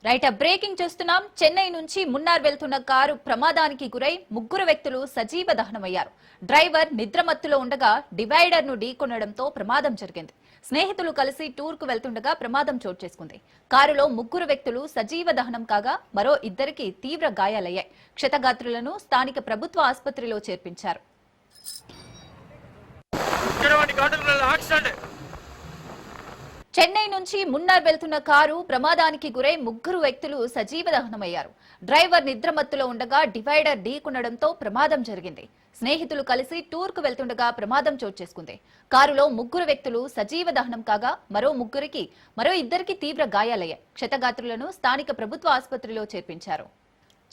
Right breaking చూస్తున్నాం. చెన్నై నుంచి మున్నార్ వెళ్తున్న కారు ప్రమాదానికి గురై ముగ్గురు వ్యక్తులు సజీవ దహనమయ్యారు. డ్రైవర్ నిద్రమత్తులో ఉండగా డివైడర్ ను ఢీకొనడంతో ప్రమాదం జరిగింది. స్నేహితులు కలిసి టూర్ కు వెళ్తుండగా ప్రమాదం చోటు చేసుకుంది. కారులో ముగ్గురు వ్యక్తులు సజీవ దహనం కాగా మరో ఇద్దరికి తీవ్ర గాయాలయ్యాయి. క్షతగాత్రులను స్థానిక ప్రభుత్వ ఆసుపత్రిలో చేర్పించారు. చెన్నై నుంచి మున్నార్ వెళ్తున్న కారు ప్రమాదానికి గురై ముగ్గురు వ్యక్తులు సజీవ దహనమయ్యారు. డ్రైవర్ నిద్రమత్తులో ఉండగా డివైడర్ ఢీకొనడంతో ప్రమాదం జరిగింది. స్నేహితులు కలిసి టూర్ కు వెళ్తుండగా ప్రమాదం చోటు చేసుకుంది. కారులో ముగ్గురు వ్యక్తులు సజీవ దహనం కాగా మరో ఇద్దరికి తీవ్ర గాయాలయ్యాయి. క్షతగాత్రులను స్థానిక ప్రభుత్వ ఆసుపత్రిలో చేర్పించారు.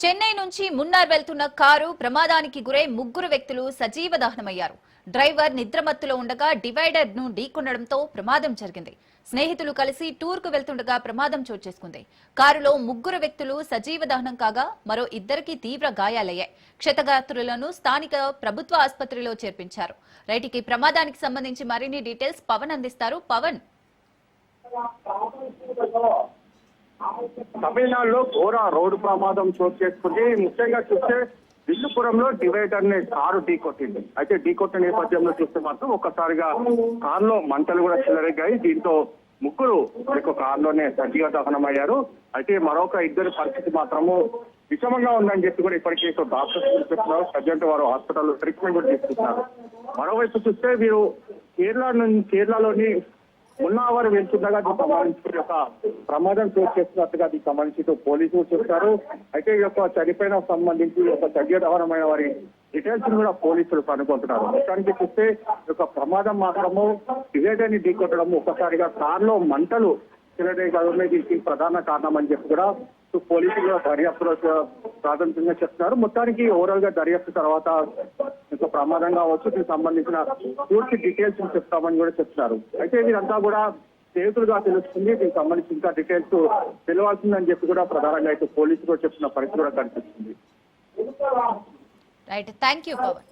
చెన్నై నుంచి మున్నార్ వెళ్తున్న కారు ప్రమాదానికి గురై ముగ్గురు వ్యక్తులు సజీవ దహనమయ్యారు. డ్రైవర్ నిద్రమత్తులో ఉండగా డివైడర్ ను ఢీకొనడంతో ప్రమాదం జరిగింది. స్నేహితులు కలిసి టూర్ కు వెళ్తుండగా ప్రమాదం చోటు చేసుకుంది. కారులో ముగ్గురు వ్యక్తులు సజీవ దహనం కాగా మరో ఇద్దరికి తీవ్ర గాయాలయ్యాయి. క్షతగాత్రులను స్థానిక ప్రభుత్వ ఆసుపత్రిలో చేర్పించారు. రైట్కి ప్రమాదానికి సంబంధించి మరిన్ని డీటెయిల్స్ పవన్ అందిస్తారు. పవన్, తమిళనాడులో ఘోర రోడ్డు ప్రమాదం చోటు చేసుకుంది. ముఖ్యంగా చూస్తే విల్లుపురంలో డివైడర్ ని కారు ఢీకొట్టింది. అయితే ఢీకొట్టిన నేపథ్యంలో చూస్తే మాత్రం ఒక్కసారిగా కారులో మంటలు కూడా చెలరేగాయి. దీంతో ముగ్గురు కారులోనే సజీవ దహనమయ్యారు. అయితే మరొక ఇద్దరు పరిస్థితి మాత్రము విషమంగా ఉందని చెప్పి కూడా ఇప్పటికే డాక్టర్స్ చెప్తున్నారు. ప్రజెంట్ వారు హాస్పిటల్లో ట్రీట్మెంట్ కూడా తీసుకుంటున్నారు. మరోవైపు చూస్తే వీరు కేరళలోని మున్నావర్ వెళ్తుండగా దీనికి సంబంధించి ఒక ప్రమాదం చోటు చేస్తున్నట్టుగా దీనికి సంబంధించి పోలీసులు చెప్తారు. అయితే ఈ యొక్క చనిపోయిన సంబంధించి ఒక సజీవ దహనమైన వారి డీటెయిల్స్ కూడా పోలీసులు కనుగొంటున్నారు. మొత్తానికి చూస్తే ఈ యొక్క ప్రమాదం మాత్రము డివైడర్ ని ఢీకొట్టడం, ఒక్కసారిగా కారులో మంటలు చెలరేగడమే దీనికి ప్రధాన కారణం అని చెప్పి కూడా పోలీసులు దర్యాప్తులో ప్రాథమికంగా చెప్తున్నారు. మొత్తానికి ఓవరాల్ గా దర్యాప్తు తర్వాత ప్రమాదం కావచ్చు, దీనికి సంబంధించిన పూర్తి డీటెయిల్స్ చెప్తామని కూడా చెప్తున్నారు. అయితే వీరంతా కూడా స్నేహితులుగా తెలుస్తుంది. దీనికి సంబంధించి ఇంకా డీటెయిల్స్ తెలియాల్సిందని చెప్పి కూడా ప్రధానంగా అయితే పోలీసులు చెప్తున్న పరిస్థితి కూడా కనిపిస్తుంది. Right, thank you Pawan.